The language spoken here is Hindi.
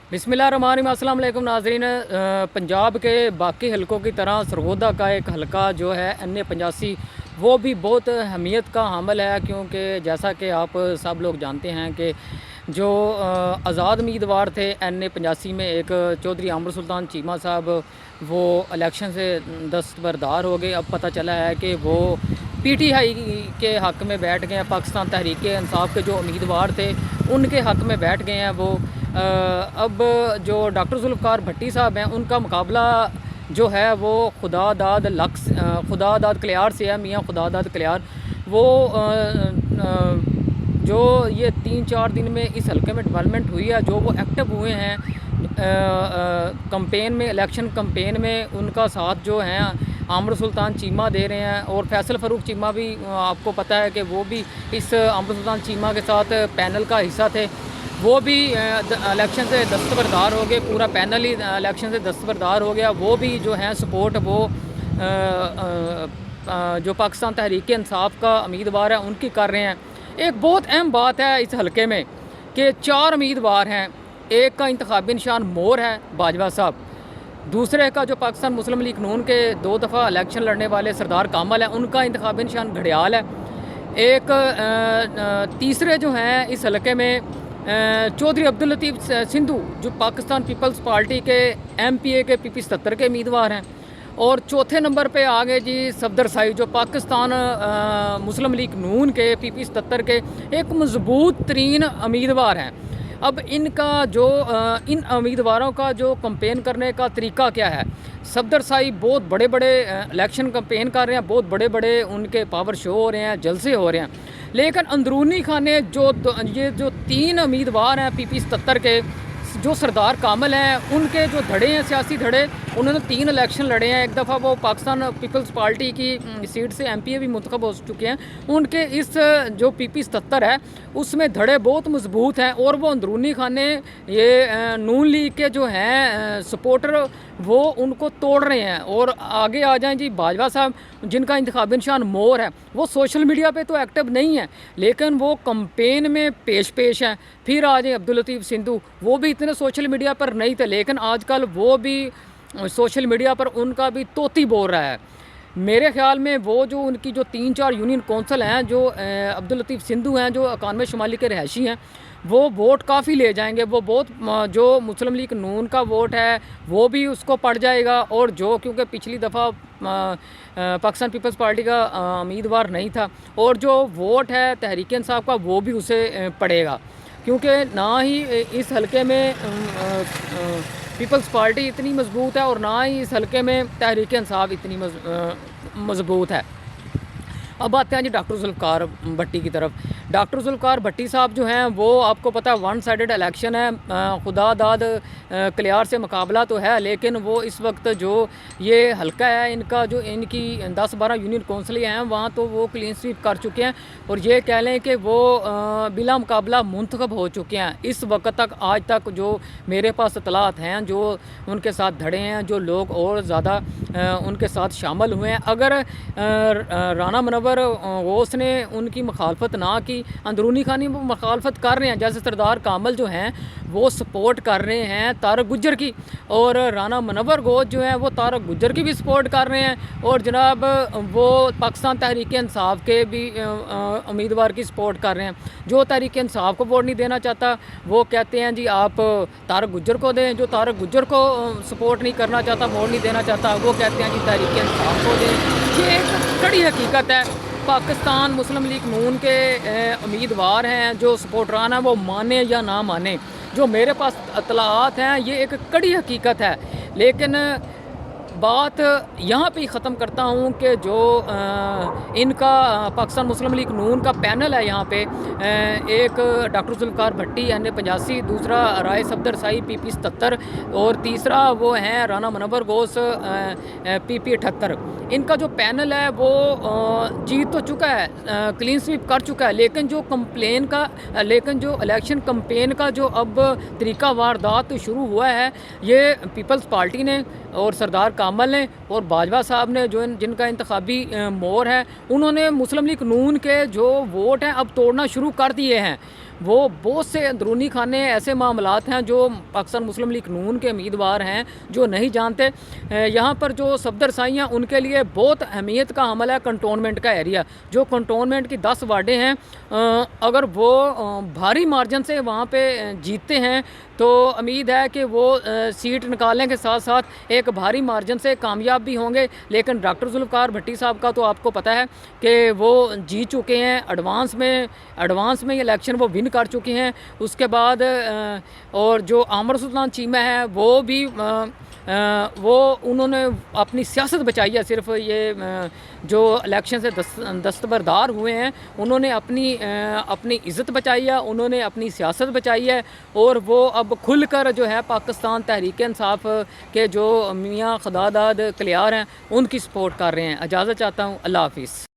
बिस्मिल्लाहिर्रहमानिर्रहीम। अस्सलाम वालेकुम नाज़रीन। पंजाब के बाकी हलकों की तरह सरगोदा का एक हलका जो है NA 85 वो भी बहुत अहमियत का हामिल है, क्योंकि जैसा कि आप सब लोग जानते हैं कि जो आज़ाद उम्मीदवार थे NA 85 में, एक चौधरी आमर सुल्तान चीमा साहब, वो इलेक्शन से दस्तबरदार हो गए। अब पता चला है कि वो PTI के हक़ में बैठ गए हैं। पाकिस्तान तहरीक इंसाफ के जो उम्मीदवार थे उनके हक़ में बैठ गए हैं वो। अब जो डॉक्टर जुल्फ़िकार भट्टी साहब हैं, उनका मुकाबला जो है वो खुदादाद कलियार से है, मियाँ खुदादाद कलियार। वो जो ये 3-4 दिन में इस हल्के में डेवलपमेंट हुई है, जो वो एक्टिव हुए हैं कंपेन में, इलेक्शन कंपेन में, उनका साथ जो है आमर सुल्तान चीमा दे रहे हैं। और फैसल फ़ारूक चीमा भी, आपको पता है कि वो भी इस आमर सुल्तान चीमा के साथ पैनल का हिस्सा थे। वो भी इलेक्शन से दस्तबरदार हो गए। पूरा पैनल ही इलेक्शन से दस्तबरदार हो गया। वो भी जो है सपोर्ट वो जो पाकिस्तान तहरीक इंसाफ का उम्मीदवार है उनकी कर रहे हैं। एक बहुत अहम बात है इस हलके में कि 4 उम्मीदवार हैं। एक का इंतखाबी निशान मोर है, बाजवा साहब। दूसरे का जो पाकिस्तान मुस्लिम लीग नून के 2 दफ़ा इलेक्शन लड़ने वाले सरदार कामल है, उनका इंतखाबी निशान घड़ियाल है। एक तीसरे जो हैं इस हलके में चौधरी अब्दुल लतीफ़ सिंधु, जो पाकिस्तान पीपल्स पार्टी के MPA के PP 77 के उम्मीदवार हैं। और चौथे नंबर पे आ गए जी सफदर साई, जो पाकिस्तान मुस्लिम लीग नून के PP 77 के एक मजबूत तरीन उम्मीदवार हैं। अब इनका जो इन उम्मीदवारों का जो कंपेन करने का तरीका क्या है। सफदर साई बहुत बड़े बड़े इलेक्शन कंपेन कर रहे हैं, बहुत बड़े बड़े उनके पावर शो हो रहे हैं, जलसे हो रहे हैं। लेकिन अंदरूनी खाने ये जो 3 उम्मीदवार हैं PP 77 के, जो सरदार कामल हैं, उनके जो धड़े हैं, सियासी धड़े, उन्होंने 3 इलेक्शन लड़े हैं। एक दफ़ा वो पाकिस्तान पीपल्स पार्टी की सीट से MPA भी मुंतखब हो चुके हैं। उनके इस जो PP 77 है उसमें धड़े बहुत मजबूत हैं। और वो अंदरूनी खाने ये नून लीग के जो हैं सपोर्टर, वो उनको तोड़ रहे हैं। और आगे आ जाएं जी बाजवा साहब, जिनका इंतखाबी निशान मोर है। वो सोशल मीडिया पे तो एक्टिव नहीं है, लेकिन वो कंपेन में पेश हैं। फिर आ जाए अब्दुल लतीफ़ सिंधु, वो भी इतने सोशल मीडिया पर नहीं थे, लेकिन आजकल वो भी सोशल मीडिया पर उनका भी तोती बोल रहा है। मेरे ख्याल में वो जो उनकी जो 3-4 यूनियन कौंसल हैं, जो अब्दुल लतीफ़ सिंधु हैं, जो 91 शुमाली के रहायशी हैं, वो वोट काफ़ी ले जाएंगे। वो बहुत जो मुस्लिम लीग नून का वोट है वो भी उसको पड़ जाएगा। और जो क्योंकि पिछली दफ़ा पाकिस्तान पीपल्स पार्टी का उम्मीदवार नहीं था, और जो वोट है तहरीक इंसाफ का, वो भी उसे पड़ेगा। क्योंकि ना ही इस हलके में पीपल्स पार्टी इतनी मजबूत है, और ना ही इस हलके में तहरीक इंसाफ इतनी मजबूत है। अब आते हैं जी डॉक्टर जुल्फ़िकार भट्टी की तरफ। डॉक्टर जुल्फ़िकार भट्टी साहब जो हैं, वो आपको पता है 1 साइडेड इलेक्शन है। खुदादाद कलियार से मुकाबला तो है, लेकिन वो इस वक्त जो ये हल्का है इनका, जो इनकी 10-12 यूनियन कौंसलें हैं वहाँ, तो वो क्लीन स्वीप कर चुके हैं। और ये कह लें कि वो बिला मुकाबला मुंतखब हो चुके हैं। इस वक्त तक, आज तक जो मेरे पास इतलात हैं, जो उनके साथ धड़े हैं, जो लोग और ज़्यादा उनके साथ शामिल हुए हैं। अगर राना मुनव्वर गौस ने उनकी मुखालफत ना की, अंदरूनी खानी वो मुखालफत कर रहे हैं। जैसे सरदार कामल जो हैं वो सपोर्ट कर रहे हैं तारक गुज्जर की, और राना मुनव्वर गौस जो है वो तारक गुज्जर की भी सपोर्ट कर रहे हैं। और जनाब वो पाकिस्तान तहरीक इंसाफ के भी उम्मीदवार की सपोर्ट कर रहे हैं। जो तहरीक इंसाफ को वोट नहीं देना चाहता, वो कहते हैं जी आप तारक गुज्जर को दें। जो तारक गुज्जर को सपोर्ट नहीं करना चाहता, वोट नहीं देना चाहता, वो कहते हैं जी तहरीक इंसाफ को दें। ये एक कड़ी हकीकत है। पाकिस्तान मुस्लिम लीग नून के उम्मीदवार हैं, जो सपोर्टरान हैं, वो माने या ना माने, जो मेरे पास इतलात हैं, ये एक कड़ी हकीकत है। लेकिन बात यहाँ पे ही ख़त्म करता हूँ कि जो इनका पाकिस्तान मुस्लिम लीग नून का पैनल है, यहाँ पे एक डॉक्टर जुल्फ़िकार भट्टी NA 85, दूसरा राय सफदर साई PP 77, और तीसरा वो हैं राना मुनव्वर गौस PP 78। इनका जो पैनल है वो जीत तो चुका है, क्लीन स्वीप कर चुका है। लेकिन जो इलेक्शन कंपेन का जो अब तरीका वारदात शुरू हुआ है, ये पीपल्स पार्टी ने और सरदार कामल ने और बाजवा साहब ने, जो जिनका इंतखाबी मोर है, उन्होंने मुस्लिम लीग नून के जो वोट हैं अब तोड़ना शुरू कर दिए हैं। वो बहुत से अंदरूनी खाने ऐसे मामलात हैं जो पाकिस्तान मुस्लिम लीग नून के उम्मीदवार हैं जो नहीं जानते। यहाँ पर जो सफदर साई हैं उनके लिए बहुत अहमियत का अमल है कंटोनमेंट का एरिया। जो कंटोनमेंट की 10 वार्डें हैं, अगर वो भारी मार्जिन से वहाँ पे जीतते हैं तो उम्मीद है कि वो सीट निकालने के साथ साथ एक भारी मार्जिन से कामयाब भी होंगे। लेकिन डॉक्टर जुल्फ़िकार भट्टी साहब का तो आपको पता है कि वो जीत चुके हैं, एडवांस में इलेक्शन वो विन कर चुके हैं। उसके बाद और जो आमर सुल्तान चीमा है वो भी वो उन्होंने अपनी सियासत बचाई है। सिर्फ ये जो इलेक्शन से दस्तबरदार हुए हैं उन्होंने अपनी इज़्ज़त बचाई है, उन्होंने अपनी सियासत बचाई है और वो अब खुलकर जो है पाकिस्तान तहरीक इंसाफ के जो मियाँ खुदादाद कलियार हैं उनकी सपोर्ट कर रहे हैं। इजाज़त चाहता हूँ, अल्लाह हाफिज़।